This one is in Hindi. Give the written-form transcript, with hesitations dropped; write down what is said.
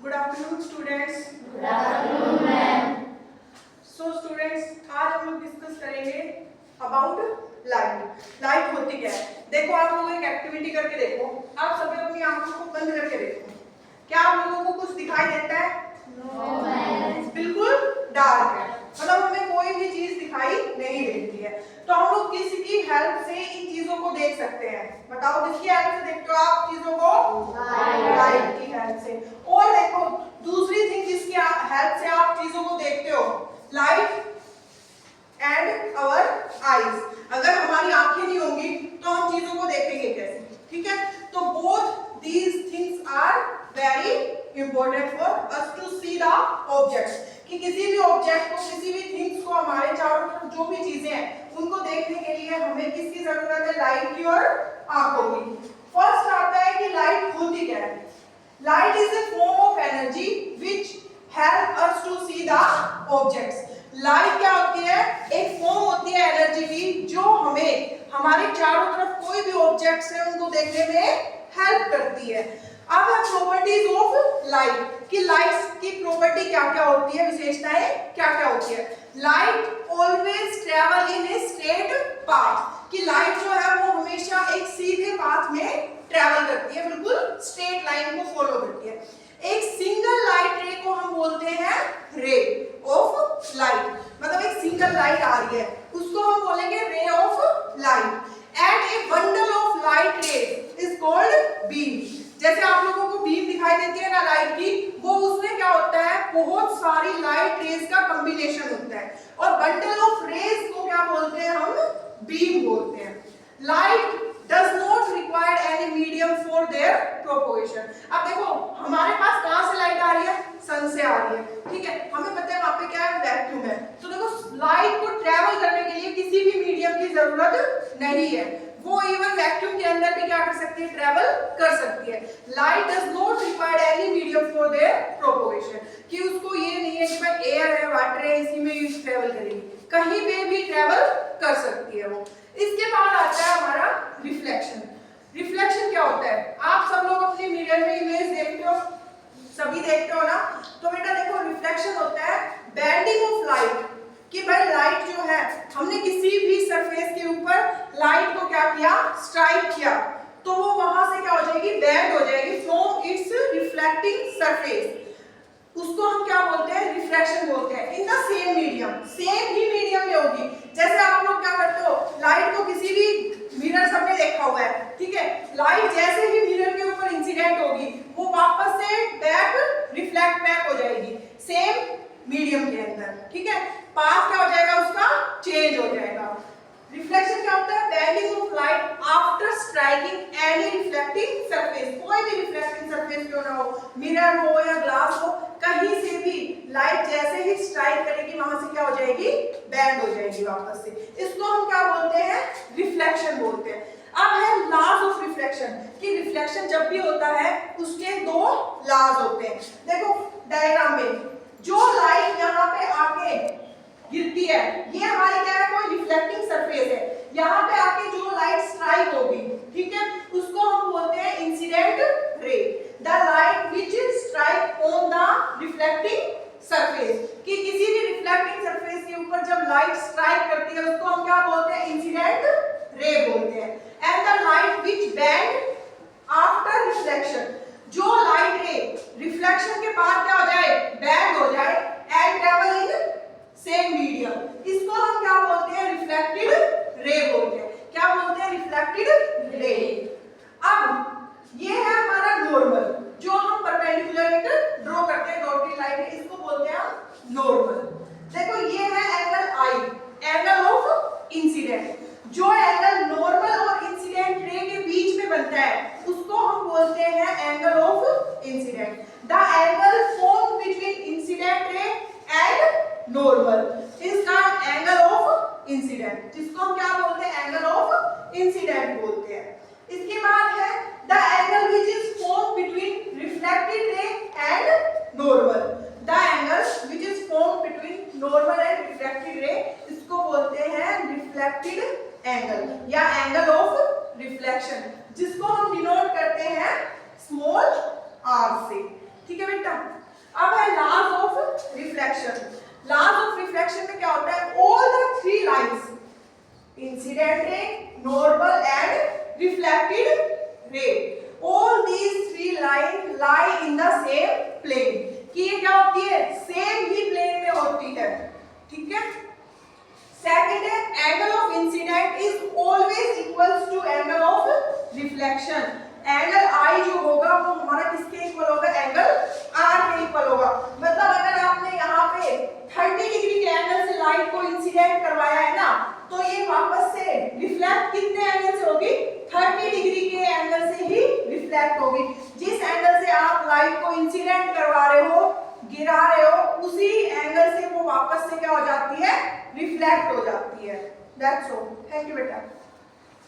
Good afternoon students. Good afternoon ma'am. So students, आज हम लोग डिस्कस करेंगे अबाउट लाइट। लाइट होती क्या है? देखो, आप लोग एक एक्टिविटी करके देखो। आप सभी अपनी आंखों को बंद करके देखो। क्या आप लोगों को कुछ दिखाई देता है? No ma'am. बिल्कुल डार्क है, मतलब हमें कोई भी चीज दिखाई नहीं देती है। तो हम लोग किसकी हेल्प से इन चीजों को देख सकते हैं? बताओ, किसकी हेल्प से देखते हो आप चीजों को? लाइट की हेल्प से। और देखो, दूसरी थिंग जिसकी हेल्प से आप चीजों को देखते हो, लाइट एंड आवर आईज। अगर हमारी आंखें नहीं होंगी तो हम चीजों को देखेंगे कैसे? ठीक है, तो both these things are very important for us to see the objects. कि किसी भी ऑब्जेक्ट को, किसी भी थिंग्स को, हमारे चारों तरफ जो भी चीजें हैं उनको देखने के लिए हमें किसकी जरूरत है? लाइट की और आंखों की। फर्स्ट आता है कि लाइट होती क्या है? Light is a form of energy which help us to see the objects. Light क्या होती है? एक फॉर्म होती है एनर्जी की जो हमें हमारे चारों तरफ कोई भी ऑब्जेक्ट्स है उनको देखने में हेल्प करती है। अब है प्रॉपर्टीज ऑफ लाइट कि लाइट की प्रॉपर्टी क्या क्या होती है, विशेषताएं क्या क्या होती है। Light always travel in a straight path. कि लाइट जो है वो हमेशा एक सीधे पाथ में ट्रेवल करती है, बिल्कुल स्ट्रेट लाइन को फॉलो करती है। एक सिंगल लाइट रे को हम बोलते हैं रे ऑफ लाइट। मतलब एक सिंगल लाइट आ रही है उसको हम बोलेंगे ray of light. And A bundle of light rays is called beam. जैसे आप लोगों को बीम दिखाई देती है ना लाइट की, वो उसमें क्या होता है? बहुत सारी लाइट रेज का कॉम्बिनेशन होता है। और बंडल ऑफ रेज को क्या बोलते हैं? हम बीम बोलते हैं। Light does not require any medium for their propagation। अब देखो, हमारे पास कहां से लाइट आ रही है? सन से आ रही है, ठीक है। हमें पता है वहां पे क्या है? वैक्यूम है। तो देखो, लाइट को ट्रैवल करने के लिए किसी भी मीडियम की जरूरत नहीं है। वो इवन वैक्यूम के अंदर भी क्या कर सकती है? ट्रैवल कर सकती है। Light does not require any medium for their propagation. कि उसको ये नहीं है कि भाई एयर है, वाटर है, इसी में यूज ट्रैवल करेगी। कहीं पे भी ट्रैवल कर सकती है वो। इसके बाद आता है हमारा रिफ्लेक्शन। रिफ्लेक्शन क्या होता है? आप सब लोग अपने मिरर में इमेज देखते हो, सभी देखते हो ना? तो बेटा देखो, रिफ्लेक्शन होता है बेंडिंग ऑफ लाइट। कि भाई लाइट जो है, हमने किसी भी सरफेस के ऊपर लाइट को क्या किया? स्ट्राइक किया, तो वो वहां से क्या हो जाएगी? बेंड हो जाएगी फ्रॉम इट्स रिफ्लेक्टिंग सरफेस। उसको हम क्या बोलते हैं? रिफ्रैक्शन बोलते हैं। In the same medium, same he medium में होगी। जैसे आप लोग क्या करते हो? लाइट को किसी भी मिरर, सबने देखा हुआ है, ठीक है। लाइट जैसे ही मिरर के ऊपर इंसिडेंट होगी वो वापस से बैक रिफ्लेक्ट बैक हो जाएगी सेम मीडियम के अंदर, ठीक है। पाथ क्या हो जाएगा? उसका चेंज हो जाएगा। रिफ्लेक्शन क्या होता है? Bending of light after striking any reflecting surface. कोई भी रिफ्लेक्टिंग सरफेस क्यों ना हो, मिरर हो या ग्लास हो, कहीं से भी लाइट जैसे ही स्ट्राइक करेगी वहां से क्या हो जाएगी? बेंड हो जाएगी वापस से। इसको हम क्या बोलते हैं? रिफ्लेक्शन बोलते हैं। अब है लॉज ऑफ रिफ्लेक्शन। कि रिफ्लेक्शन जब भी होता है उसके दो लॉज होते हैं। देखो डायग्राम में, जो लाइट यहाँ पे आके गिरती है, ये हमारी क्या है? कोई रिफ्लेक्टिंग सरफेस है। यहाँ पे आके जो लाइट स्ट्राइक होगी, ठीक है, उसको हम बोलते हैं incident ray. The light which strike on the reflecting surface. कि किसी भी रिफ्लेक्टिंग सरफेस के ऊपर जब लाइट स्ट्राइक करती है उसको हम क्या बोलते हैं? इंसिडेंट रे बोलते हैं। And the light which bend after reflection. जो लाइट रे रिफ्लेक्शन के बाद क्या हो जाए? बेंड हो जाए and travel in same medium, इसको हम क्या बोलते हैं? रिफ्लेक्टेड रे बोलते हैं। क्या बोलते हैं? Reflected ray. अब ये है हमारा नॉर्मल, जो हम परपेंडिकुलर एक ड्रॉ करते हैं डॉटेड लाइन है, इसको बोलते हैं हम नॉर्मल। देखो ये है angle I, angle of incident. जो एंगल नॉर्मल और इंसिडेंट रे के बीच में बनता है उसको हम बोलते हैं angle of incident. The angle form between incident ray and normal is called angle of incident, जिसको हम क्या बोलते हैं? एंगल ऑफ इंसिडेंट बोलते हैं। इसके बाद है the angle which is form between reflected ray and normal. The angle which is form between normal and reflected ray, इसको बोलते हैं रिफ्लेक्टेड एंगल या एंगल ऑफ रिफ्लेक्शन, जिसको हम डिनोट करते हैं स्मॉल आर से, ठीक है बेटा। incident ray, normal and reflected ray. All these three lines lie in the same plane. कि ये क्या होती है? सेम ही प्लेन में होती है, ठीक है। सेकंड है angle of incidence is always equals to angle of reflection. Angle I जो होगा वो हमारा किसके इक्वल होगा? एंगल आर के इक्वल होगा। मतलब अगर आपने यहाँ पे 30 डिग्री के एंगल से लाइट को इंसिडेंट करवाया है ना, तो ये वापस से रिफ्लेक्ट कितने एंगल से होगी? 30 डिग्री के एंगल से ही रिफ्लेक्ट होगी। जिस एंगल से आप लाइट को इंसिडेंट करवा रहे हो, गिरा रहे हो, उसी एंगल से वो वापस से क्या हो जाती है? रिफ्लेक्ट हो जाती है। That's all. थैंक यू बेटा।